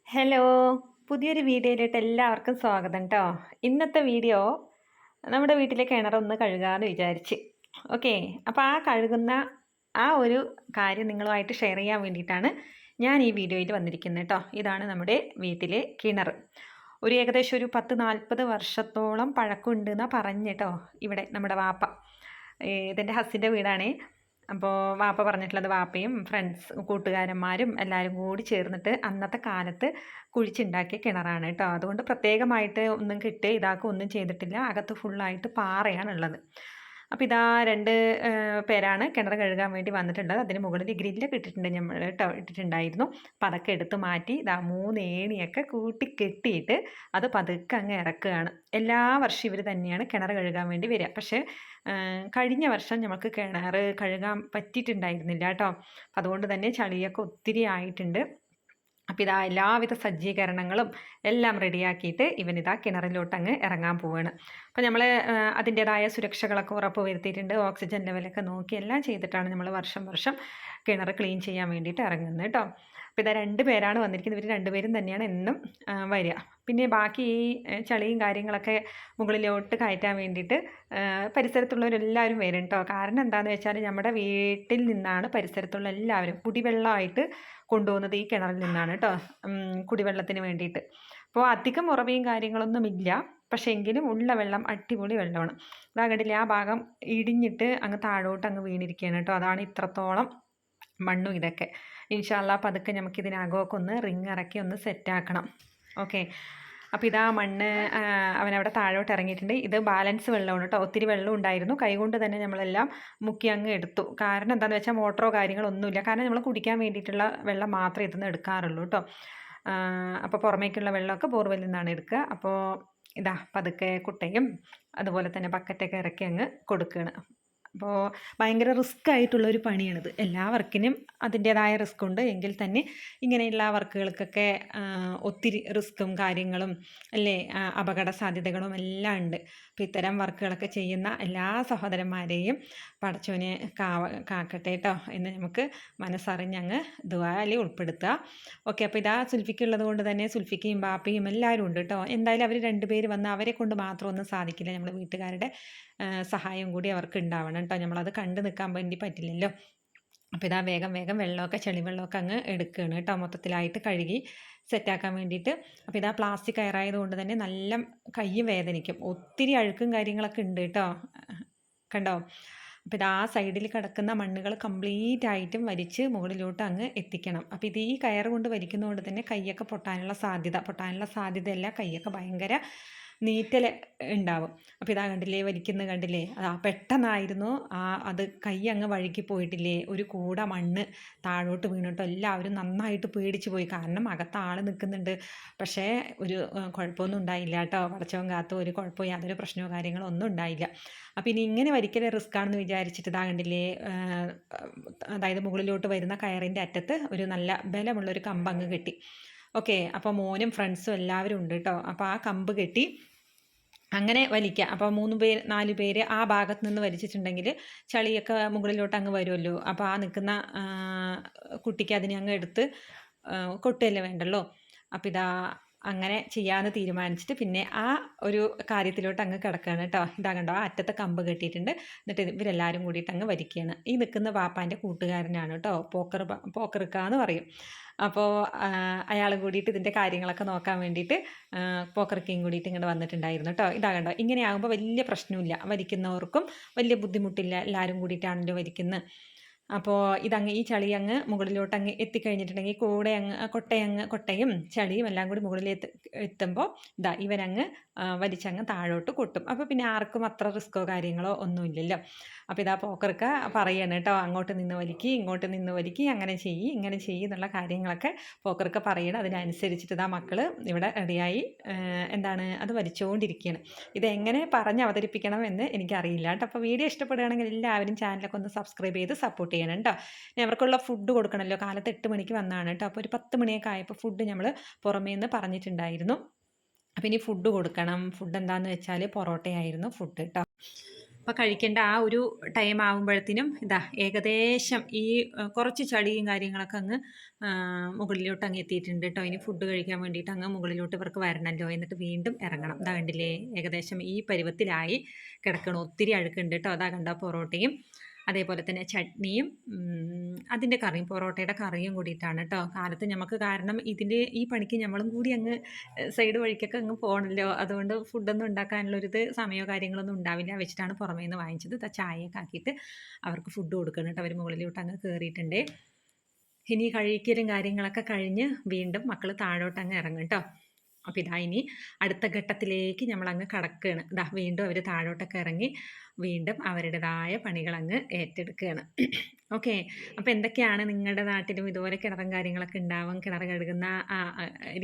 Hello, പുതിയൊരു വീഡിയോയിലോട്ട് എല്ലാവർക്കും സ്വാഗതം കേട്ടോ. ഇന്നത്തെ വീഡിയോ നമ്മുടെ വീട്ടിലെ കിണറൊന്ന് കഴുകാമെന്ന് വിചാരിച്ച്. ഓക്കെ, അപ്പോൾ ആ കഴുകുന്ന ആ ഒരു കാര്യം നിങ്ങളുമായിട്ട് ഷെയർ ചെയ്യാൻ വേണ്ടിയിട്ടാണ് ഞാൻ ഈ വീഡിയോയിൽ വന്നിരിക്കുന്നത് കേട്ടോ. ഇതാണ് നമ്മുടെ വീട്ടിലെ കിണർ. ഏകദേശം ഒരു 10-40 വർഷത്തോളം പഴക്കമുണ്ടെന്നാണ് പറഞ്ഞിട്ടോ. ഇവിടെ നമ്മുടെ വാപ്പ, ഇതെൻ്റെ ഹസ്സിൻ്റെ വീടാണേ. അപ്പോൾ വാപ്പ പറഞ്ഞിട്ടുള്ളത്, വാപ്പയും കൂട്ടുകാരന്മാരും എല്ലാവരും കൂടി ചേർന്നിട്ട് അന്നത്തെ കാലത്ത് കുഴിച്ചുണ്ടാക്കിയ കിണറാണ് കേട്ടോ. അതുകൊണ്ട് പ്രത്യേകമായിട്ട് ഒന്നും ഇതാക്കുക ഒന്നും ചെയ്തിട്ടില്ല. അകത്ത് ഫുള്ളായിട്ട് പാറയാണുള്ളത്. അപ്പോൾ ഇതാ 2 പേരാണ് കിണർ കഴുകാൻ വേണ്ടി വന്നിട്ടുള്ളത്. അതിന് മുകളിൽ ഗ്രില്ലൊക്കെ ഇട്ടിട്ടുണ്ടായിരുന്നു. അപ്പം അതൊക്കെ എടുത്ത് മാറ്റി ഇതാ 3 ഏണിയൊക്കെ കൂട്ടി കെട്ടിയിട്ട് അത് പതുക്കെ അങ്ങ് ഇറക്കുകയാണ്. എല്ലാ വർഷവും ഇവർ തന്നെയാണ് കിണർ കഴുകാൻ വേണ്ടി വരിക. പക്ഷേ കഴിഞ്ഞ വർഷം നമുക്ക് കിണർ കഴുകാൻ പറ്റിയിട്ടുണ്ടായിരുന്നില്ല കേട്ടോ. അതുകൊണ്ട് തന്നെ ചളിയൊക്കെ ഒത്തിരി ആയിട്ടുണ്ട്. അപ്പോൾ ഇതാ എല്ലാവിധ സജ്ജീകരണങ്ങളും എല്ലാം റെഡിയാക്കിയിട്ട് ഇവനിതാ കിണറിലോട്ട് അങ്ങ് ഇറങ്ങാൻ പോവുകയാണ്. അപ്പോൾ നമ്മൾ അതിൻ്റേതായ സുരക്ഷകളൊക്കെ ഉറപ്പ് വരുത്തിയിട്ടുണ്ട്. ഓക്സിജൻ ലെവലൊക്കെ നോക്കി എല്ലാം ചെയ്തിട്ടാണ് നമ്മൾ വർഷം കിണർ ക്ലീൻ ചെയ്യാൻ വേണ്ടിയിട്ട് ഇറങ്ങുന്നത് കേട്ടോ. അപ്പോൾ ഇതാ 2 പേരാണ് വന്നിരിക്കുന്നത്. ഇവർ 2 പേരും തന്നെയാണ് എന്നും വരിക. പിന്നെ ബാക്കി ഈ ചളിയും കാര്യങ്ങളൊക്കെ മുകളിലോട്ട് കയറ്റാൻ വേണ്ടിയിട്ട് പരിസരത്തുള്ളവരെല്ലാവരും വരും കേട്ടോ. കാരണം എന്താണെന്ന് വെച്ചാൽ നമ്മുടെ വീട്ടിൽ നിന്നാണ് പരിസരത്തുള്ള എല്ലാവരും കുടിവെള്ളമായിട്ട് കൊണ്ടുപോകുന്നത് ഈ കിണറിൽ നിന്നാണ് കേട്ടോ, കുടിവെള്ളത്തിന് വേണ്ടിയിട്ട്. അപ്പോൾ അധികം ഉറവയും കാര്യങ്ങളൊന്നുമില്ല, പക്ഷേ എങ്കിലും ഉള്ള വെള്ളം അടിപൊളി വെള്ളമാണ്. അതാ കണ്ടില്ലേ, ആ ഭാഗം ഇടിഞ്ഞിട്ട് അങ്ങ് താഴോട്ട് അങ്ങ് വീണിരിക്കുകയാണ് കേട്ടോ. അതാണ് ഇത്രത്തോളം മണ്ണും ഇതൊക്കെ. ഇൻഷാ അല്ലാഹ് പതുക്കെ നമുക്കിതിനകമൊക്കെ ഒന്ന് റിങ് ഇറക്കി ഒന്ന് സെറ്റാക്കണം. ഓക്കെ, അപ്പോൾ ഇതാ മണ്ണ് അവനവിടെ താഴോട്ട് ഇറങ്ങിയിട്ടുണ്ട്. ഇത് ബാലൻസ് വെള്ളമാണ് കേട്ടോ. ഒത്തിരി വെള്ളം ഉണ്ടായിരുന്നു. കൈകൊണ്ട് തന്നെ നമ്മളെല്ലാം മുക്കി അങ്ങ് എടുത്തു. കാരണം എന്താണെന്ന് വെച്ചാൽ മോട്ടറോ കാര്യങ്ങളോ ഒന്നുമില്ല. കാരണം നമ്മൾ കുടിക്കാൻ വേണ്ടിയിട്ടുള്ള വെള്ളം മാത്രമേ ഇതിന്ന് എടുക്കാറുള്ളൂ കേട്ടോ. അപ്പോൾ പുറമേക്കുള്ള വെള്ളമൊക്കെ ബോർവെല്ലിൽ നിന്നാണ് എടുക്കുക. അപ്പോൾ ഇതാ പതുക്കെ കുട്ടയും അതുപോലെ തന്നെ ബക്കറ്റൊക്കെ ഇറക്കി അങ്ങ് കൊടുക്കുകയാണ്. അപ്പോൾ ഭയങ്കര റിസ്ക് ആയിട്ടുള്ളൊരു പണിയാണിത്. എല്ലാ വർക്കിനും അതിൻ്റേതായ റിസ്ക് ഉണ്ട്. എങ്കിൽ തന്നെ ഇങ്ങനെയുള്ള വർക്കുകൾക്കൊക്കെ ഒത്തിരി റിസ്ക്കും കാര്യങ്ങളും അല്ലേ, അപകട സാധ്യതകളും എല്ലാം ഉണ്ട്. അപ്പോൾ ഇത്തരം വർക്കുകളൊക്കെ ചെയ്യുന്ന എല്ലാ സഹോദരന്മാരെയും പടച്ചോനെ കാക്കട്ടെ കേട്ടോ എന്ന് നമുക്ക് മനസ്സറിഞ്ഞങ്ങ് ദുആയിൽ ഉൾപ്പെടുത്തുക. ഓക്കെ, അപ്പോൾ ഇതാ സുൽഫിക്ക് ഉള്ളത് കൊണ്ട് തന്നെ സുൽഫിക്കയും ബാപ്പയും എല്ലാവരും ഉണ്ട് കേട്ടോ. എന്തായാലും അവർ 2 പേര് വന്ന് അവരെ കൊണ്ട് മാത്രമൊന്നും സാധിക്കില്ല. നമ്മൾ വീട്ടുകാരുടെ സഹായം കൂടി അവർക്ക് ഉണ്ടാവണം കേട്ടോ. നമ്മളത് കണ്ടു നിൽക്കാൻ വേണ്ടി പറ്റില്ലല്ലോ. അപ്പോൾ ഇതാ വേഗം വെള്ളമൊക്കെ ചെളിവെള്ളമൊക്കെ അങ്ങ് എടുക്കുകയാണ് കേട്ടോ, മൊത്തത്തിലായിട്ട് കഴുകി സെറ്റാക്കാൻ വേണ്ടിയിട്ട്. അപ്പോൾ ഇതാ പ്ലാസ്റ്റിക് കയറായതുകൊണ്ട് തന്നെ നല്ല കയ്യും വേദനിക്കും. ഒത്തിരി അഴുക്കും കാര്യങ്ങളൊക്കെ ഉണ്ട് കേട്ടോ, കണ്ടോ. അപ്പോൾ ഇത് ആ സൈഡിൽ കിടക്കുന്ന മണ്ണുകൾ കംപ്ലീറ്റ് ആയിട്ടും വലിച്ച് മുകളിലോട്ട് അങ്ങ് എത്തിക്കണം. അപ്പോൾ ഇത് ഈ കയർ കൊണ്ട് വലിക്കുന്നതുകൊണ്ട് തന്നെ കൈയൊക്കെ പൊട്ടാനുള്ള സാധ്യതയല്ല, കൈയൊക്കെ ഭയങ്കര നീറ്റൽ ഉണ്ടാവും. അപ്പോൾ ഇതാ കണ്ടില്ലേ, കണ്ടില്ലേ, പെട്ടെന്നായിരുന്നു അത് കൈ അങ്ങ് വഴുക്കി പോയിട്ടില്ലേ. ഒരു കൂട മണ്ണ് താഴോട്ട് വീണിട്ടോ എല്ലാവരും നന്നായിട്ട് പേടിച്ച് പോയി. കാരണം അകത്ത് ആൾ നിൽക്കുന്നുണ്ട്. പക്ഷേ ഒരു കുഴപ്പമൊന്നും ഉണ്ടായില്ല കേട്ടോ. പടച്ചവൻ കാത്തു, ഒരു കുഴപ്പമോ യാതൊരു പ്രശ്നമോ കാര്യങ്ങളോ ഒന്നും ഉണ്ടായില്ല. അപ്പോൾ ഇനി ഇങ്ങനെ വരിക്കൽ റിസ്ക് ആണെന്ന് വിചാരിച്ചിട്ട് ഇതാ കണ്ടില്ലേ, അതായത് മുകളിലോട്ട് വരുന്ന കയറിൻ്റെ അറ്റത്ത് ഒരു നല്ല ബലമുള്ളൊരു കമ്പ് അങ്ങ് കെട്ടി. ഓക്കെ, അപ്പോൾ മോനും ഫ്രണ്ട്സും എല്ലാവരും ഉണ്ട് കേട്ടോ. അപ്പോൾ ആ കമ്പ് കെട്ടി അങ്ങനെ വലിക്കുക. അപ്പോൾ 4 പേര് ആ ഭാഗത്ത് നിന്ന് വലിച്ചിട്ടുണ്ടെങ്കിൽ ചളിയൊക്കെ മുകളിലോട്ട് അങ്ങ് വരുമല്ലോ. അപ്പോൾ ആ നിൽക്കുന്ന കുട്ടിക്ക് അതിനെ അങ്ങ് എടുത്ത് കൊട്ടുകയല്ലേ വേണ്ടല്ലോ. അപ്പോൾ ഇതാ അങ്ങനെ ചെയ്യാമെന്ന് തീരുമാനിച്ചിട്ട് പിന്നെ ആ ഒരു കാര്യത്തിലോട്ട് അങ്ങ് കിടക്കുകയാണ് കേട്ടോ. ഇതാ കണ്ടോ, ആ അറ്റത്തെ കമ്പ് കെട്ടിയിട്ടുണ്ട്. എന്നിട്ട് ഇവരെല്ലാവരും കൂടിയിട്ട് അങ്ങ് വലിക്കുകയാണ്. ഈ നിൽക്കുന്ന വാപ്പാൻ്റെ കൂട്ടുകാരനാണ് കേട്ടോ, പോക്കറിക്കാന്ന് പറയും. അപ്പോൾ അയാൾ കൂടിയിട്ട് ഇതിൻ്റെ കാര്യങ്ങളൊക്കെ നോക്കാൻ വേണ്ടിയിട്ട് പോക്കറിക്കയും കൂടിയിട്ട് ഇങ്ങോട്ട് വന്നിട്ടുണ്ടായിരുന്നു കേട്ടോ. ഇതാ കണ്ടോ, ഇങ്ങനെ ആകുമ്പോൾ വലിയ പ്രശ്നമില്ല, വലിക്കുന്നവർക്കും വലിയ ബുദ്ധിമുട്ടില്ല. എല്ലാവരും കൂടിയിട്ടാണല്ലോ വലിക്കുന്നത്. അപ്പോൾ ഇതങ്ങ് ഈ ചളി അങ്ങ് മുകളിലോട്ട് അങ്ങ് എത്തിക്കഴിഞ്ഞിട്ടുണ്ടെങ്കിൽ കൊട്ടയും ചളിയും എല്ലാം കൂടി മുകളിൽ എത്തുമ്പോൾ ഇതാ ഇവനങ്ങ് വലിച്ചങ്ങ് താഴോട്ട് കൊട്ടും. അപ്പോൾ പിന്നെ ആർക്കും അത്ര റിസ്കോ കാര്യങ്ങളോ ഒന്നുമില്ലല്ലോ. അപ്പോൾ ഇതാ പോക്കർക്ക് പറയാണ് കേട്ടോ, അങ്ങോട്ട് നിന്ന് വലിക്കി ഇങ്ങോട്ട് നിന്ന് വലിക്കി, അങ്ങനെ ഇങ്ങനെ എന്നുള്ള കാര്യങ്ങളൊക്കെ പോക്കർക്ക് പറയണം. അതിനനുസരിച്ചിട്ട് ഇതാ മക്കൾ ഇവിടെ റെഡിയായി അത് വലിച്ചുകൊണ്ടിരിക്കുകയാണ്. ഇതെങ്ങനെ പറഞ്ഞ് അവതരിപ്പിക്കണം എന്ന് എനിക്കറിയില്ല കേട്ടോ. അപ്പോൾ വീഡിയോ ഇഷ്ടപ്പെടുകയാണെങ്കിൽ എല്ലാവരും ചാനലൊക്കെ ഒന്ന് സബ്സ്ക്രൈബ് ചെയ്ത് സപ്പോർട്ട് ചെയ്യണം കേട്ടോ. ഇനി അവർക്കുള്ള ഫുഡ് കൊടുക്കണമല്ലോ. കാലത്ത് 8 മണിക്ക് വന്നതാണ് കേട്ടോ. അപ്പോൾ ഒരു 10 മണിയൊക്കെ ആയപ്പോൾ ഫുഡ് നമ്മൾ പുറമേ നിന്ന് പറഞ്ഞിട്ടുണ്ടായിരുന്നു. അപ്പോൾ ഇനി ഫുഡ് കൊടുക്കണം. ഫുഡ് എന്താണെന്ന് വെച്ചാൽ പൊറോട്ടയായിരുന്നു ഫുഡ് കേട്ടോ. അപ്പോൾ കഴിക്കേണ്ട ആ ഒരു ടൈം ആകുമ്പോഴത്തേനും ഇതാ ഏകദേശം ഈ കുറച്ച് ചളിയും കാര്യങ്ങളൊക്കെ അങ്ങ് മുകളിലോട്ട് അങ്ങ് എത്തിയിട്ടുണ്ട് കേട്ടോ. ഇനി ഫുഡ് കഴിക്കാൻ വേണ്ടിയിട്ട് അങ്ങ് മുകളിലോട്ട് ഇവർക്ക് വരണമല്ലോ, എന്നിട്ട് വീണ്ടും ഇറങ്ങണം. ഇതാ കണ്ടില്ലേ, ഏകദേശം ഈ പരുവത്തിലായി കിടക്കണം. ഒത്തിരി അഴുക്കുണ്ട് കേട്ടോ. അതാ കണ്ടോ പൊറോട്ടയും അതേപോലെ തന്നെ ചട്നിയും അതിൻ്റെ കറിയും, പൊറോട്ടയുടെ കറിയും കൂടിയിട്ടാണ് കേട്ടോ. കാലത്ത് നമുക്ക്, കാരണം ഇതിൻ്റെ ഈ പണിക്ക് നമ്മളും കൂടി അങ്ങ് സൈഡ് വഴിക്കൊക്കെ അങ്ങ് പോകണമല്ലോ, അതുകൊണ്ട് ഫുഡൊന്നും ഉണ്ടാക്കാനുള്ളൊരിത് സമയമോ കാര്യങ്ങളൊന്നും ഉണ്ടാവില്ല വെച്ചിട്ടാണ് പുറമേ നിന്ന് വാങ്ങിച്ചത്. ചായയൊക്കെ ആക്കിയിട്ട് അവർക്ക് ഫുഡ് കൊടുക്കണം കേട്ടോ. അവർ മുകളിലോട്ട് അങ്ങ് കയറിയിട്ടുണ്ട്. ഇനി കഴിക്കലും കാര്യങ്ങളൊക്കെ കഴിഞ്ഞ് വീണ്ടും മക്കൾ താഴോട്ട് അങ്ങ് ഇറങ്ങും കേട്ടോ. അപ്പോൾ ഇതാ ഇനി അടുത്ത ഘട്ടത്തിലേക്ക് നമ്മളങ്ങ് കടക്കുകയാണ്. ഇതാ വീണ്ടും അവർ താഴോട്ടൊക്കെ ഇറങ്ങി വീണ്ടും അവരുടേതായ പണികളങ്ങ് ഏറ്റെടുക്കുകയാണ്. ഓക്കെ. അപ്പോൾ എന്തൊക്കെയാണ് നിങ്ങളുടെ നാട്ടിലും ഇതുപോലെ കിണറും കാര്യങ്ങളൊക്കെ ഉണ്ടാവും, കിണർ കഴുകുന്ന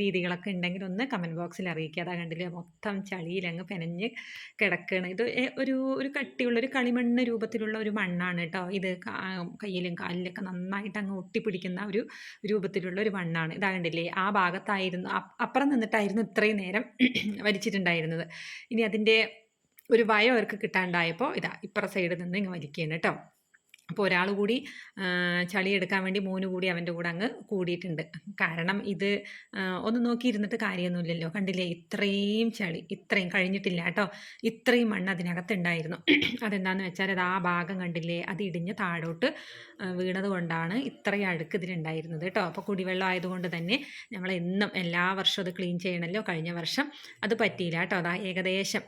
രീതികളൊക്കെ ഉണ്ടെങ്കിൽ ഒന്ന് കമൻറ്റ് ബോക്സിൽ അറിയിക്കുക. അതാ കണ്ടില്ലേ, മൊത്തം ചളിയിലങ്ങ് പെനഞ്ഞ് കിടക്കുകയാണ്. ഇത് ഒരു കട്ടിയുള്ള ഒരു കളിമണ്ണ് രൂപത്തിലുള്ള ഒരു മണ്ണാണ് കേട്ടോ. ഇത് കയ്യിലും കാലിലൊക്കെ നന്നായിട്ട് അങ്ങ് ഒട്ടിപ്പിടിക്കുന്ന ഒരു രൂപത്തിലുള്ള ഒരു മണ്ണാണ്. ഇതാ കണ്ടില്ലേ, ആ ഭാഗത്തായിരുന്നു, അപ്പുറം നിന്നിട്ടായിരുന്നു ഇത്രയും നേരം വലിച്ചിട്ടുണ്ടായിരുന്നത്. ഇനി അതിൻ്റെ ഒരു ഭയം അവർക്ക് കിട്ടാണ്ടായപ്പോൾ ഇതാ ഇപ്പുറ സൈഡിൽ നിന്ന് ഇങ്ങ് വലിക്കുകയാണ് കേട്ടോ. അപ്പോൾ ഒരാൾ കൂടി ചളി എടുക്കാൻ വേണ്ടി മോന് കൂടി അവൻ്റെ കൂടെ അങ്ങ് കൂടിയിട്ടുണ്ട്. കാരണം ഇത് ഒന്ന് നോക്കിയിരുന്നിട്ട് കാര്യമൊന്നുമില്ലല്ലോ. കണ്ടില്ലേ, ഇത്രയും ചളി, ഇത്രയും കഴിഞ്ഞിട്ടില്ല കേട്ടോ, ഇത്രയും മണ്ണ് അതിനകത്തുണ്ടായിരുന്നു. അതെന്താണെന്ന് വെച്ചാൽ അത് ആ ഭാഗം കണ്ടില്ലേ, അത് ഇടിഞ്ഞ് താഴോട്ട് വീണത് കൊണ്ടാണ് ഇത്രയും അഴുക്ക് ഇതിലുണ്ടായിരുന്നത് കേട്ടോ. അപ്പോൾ കുടിവെള്ളം ആയതുകൊണ്ട് തന്നെ നമ്മൾ എന്നും എല്ലാ വർഷവും അത് ക്ലീൻ ചെയ്യണമല്ലോ. കഴിഞ്ഞ വർഷം അത് പറ്റിയില്ല കേട്ടോ. അതാ ഏകദേശം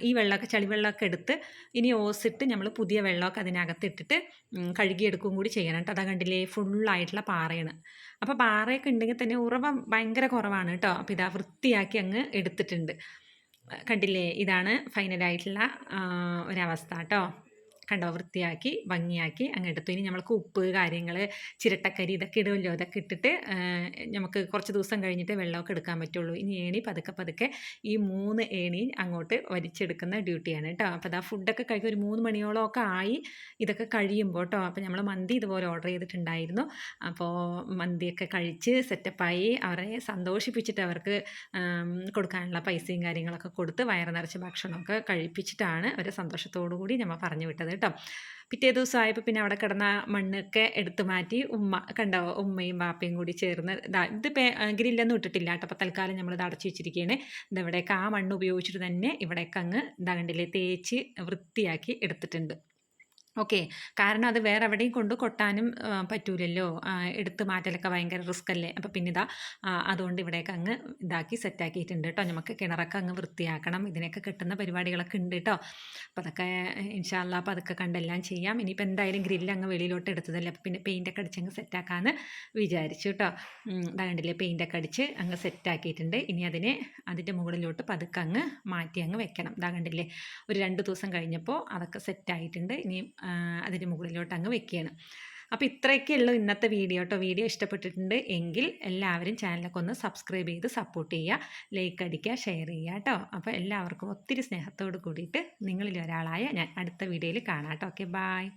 ഈ വെള്ളമൊക്കെ, ചളിവെള്ളമൊക്കെ എടുത്ത് ഇനി ഓസിട്ട് നമ്മൾ പുതിയ വെള്ളമൊക്കെ അതിനകത്തിട്ടിട്ട് കഴുകിയെടുക്കുകയും കൂടി ചെയ്യണം കേട്ടോ. അതാ കണ്ടില്ലേ, ഫുള്ളായിട്ടുള്ള പാറയാണ്. അപ്പോൾ പാറയൊക്കെ ഉണ്ടെങ്കിൽ തന്നെ ഉറവ ഭയങ്കര കുറവാണ് കേട്ടോ. അപ്പോൾ ഇതാ വൃത്തിയാക്കി അങ്ങ് എടുത്തിട്ടുണ്ട്. കണ്ടില്ലേ, ഇതാണ് ഫൈനലായിട്ടുള്ള ഒരവസ്ഥ കേട്ടോ. കണ്ടോ, വൃത്തിയാക്കി ഭംഗിയാക്കി അങ്ങ് എടുത്തു. ഇനി നമ്മൾക്ക് ഉപ്പ് കാര്യങ്ങൾ, ചിരട്ടക്കരി ഇതൊക്കെ ഇടുമല്ലോ, ഇതൊക്കെ ഇട്ടിട്ട് നമുക്ക് കുറച്ച് ദിവസം കഴിഞ്ഞിട്ട് വെള്ളമൊക്കെ എടുക്കാൻ പറ്റുള്ളൂ. ഇനി ഏണി പതുക്കെ പതുക്കെ ഈ 3 ഏണി അങ്ങോട്ട് വലിച്ചെടുക്കുന്ന ഡ്യൂട്ടിയാണ് കേട്ടോ. അപ്പോൾ അതാ ഫുഡൊക്കെ കഴിക്കും, ഒരു 3 മണിയോളമൊക്കെ ആയി ഇതൊക്കെ കഴിയുമ്പോൾ കേട്ടോ. അപ്പോൾ നമ്മൾ മന്തി ഇതുപോലെ ഓർഡർ ചെയ്തിട്ടുണ്ടായിരുന്നു. അപ്പോൾ മന്തിയൊക്കെ കഴിച്ച് സെറ്റപ്പായി അവരെ സന്തോഷിപ്പിച്ചിട്ട് അവർക്ക് കൊടുക്കാനുള്ള പൈസയും കാര്യങ്ങളൊക്കെ കൊടുത്ത് വയറ് നിറച്ച് ഭക്ഷണമൊക്കെ കഴിപ്പിച്ചിട്ടാണ് അവരെ സന്തോഷത്തോടു കൂടി നമ്മൾ പറഞ്ഞു വിട്ടത് കേട്ടോ. പിറ്റേ ദിവസമായപ്പോൾ പിന്നെ അവിടെ കിടന്ന മണ്ണൊക്കെ എടുത്തു മാറ്റി കണ്ടോ, ഉമ്മയും ബാപ്പയും കൂടി ചേർന്ന് ഇത് ഗ്രില്ലൊന്നും ഇട്ടിട്ടില്ല കേട്ടോ. അപ്പോൾ തൽക്കാലം നമ്മളിത് അടച്ചു വെച്ചിരിക്കുകയാണ്. ഇവിടെയൊക്കെ ആ മണ്ണ് ഉപയോഗിച്ചിട്ട് തന്നെ ഇവിടെയൊക്കെ അങ്ങ് കണ്ടില്ലേ തേച്ച് വൃത്തിയാക്കി എടുത്തിട്ടുണ്ട്. ഓക്കെ. കാരണം അത് വേറെ എവിടെയും കൊണ്ട് കൊട്ടാനും പറ്റൂലല്ലോ. എടുത്ത് മാറ്റലൊക്കെ ഭയങ്കര റിസ്ക് അല്ലേ. അപ്പോൾ പിന്നെ അതുകൊണ്ട് ഇവിടെയൊക്കെ അങ്ങ് ഇതാക്കി സെറ്റാക്കിയിട്ടുണ്ട് കേട്ടോ. നമുക്ക് കിണറൊക്കെ അങ്ങ് വൃത്തിയാക്കണം, ഇതിനൊക്കെ കിട്ടുന്ന പരിപാടികളൊക്കെ ഉണ്ട് കേട്ടോ. അപ്പോൾ അതൊക്കെ ഇൻഷാ അല്ലാ അപ്പോൾ അതൊക്കെ കണ്ടെല്ലാം ചെയ്യാം. ഇനിയിപ്പോൾ എന്തായാലും ഗ്രില്ല് അങ്ങ് വെളിയിലോട്ട് എടുത്തതല്ലേ, അപ്പോൾ പിന്നെ പെയിൻ്റൊക്കെ അടിച്ചങ്ങ് സെറ്റാക്കാമെന്ന് വിചാരിച്ചു കേട്ടോ. ഇതാ കണ്ടില്ലേ, പെയിൻ്റൊക്കെ അടിച്ച് അങ്ങ് സെറ്റാക്കിയിട്ടുണ്ട്. ഇനി അതിൻ്റെ മുകളിലോട്ട് പതുക്കെ അങ്ങ് മാറ്റി അങ്ങ് വെക്കണം. ഇതാ കണ്ടില്ലേ, ഒരു 2 ദിവസം കഴിഞ്ഞപ്പോൾ അതൊക്കെ സെറ്റായിട്ടുണ്ട്. ഇനി അതിൻ്റെ മുകളിലോട്ട് അങ്ങ് വെക്കുകയാണ്. അപ്പോൾ ഇത്രയൊക്കെ ഉള്ളൂ ഇന്നത്തെ വീഡിയോ കേട്ടോ. വീഡിയോ ഇഷ്ടപ്പെട്ടിട്ടുണ്ട് എങ്കിൽ എല്ലാവരും ചാനലൊക്കെ ഒന്ന് സബ്സ്ക്രൈബ് ചെയ്ത് സപ്പോർട്ട് ചെയ്യുക, ലൈക്ക് അടിക്കുക, ഷെയർ ചെയ്യുക കേട്ടോ. അപ്പോൾ എല്ലാവർക്കും ഒത്തിരി സ്നേഹത്തോട് കൂടിയിട്ട് നിങ്ങളിൽ ഒരാളായ ഞാൻ അടുത്ത വീഡിയോയിൽ കാണാം കേട്ടോ. Okay, bye.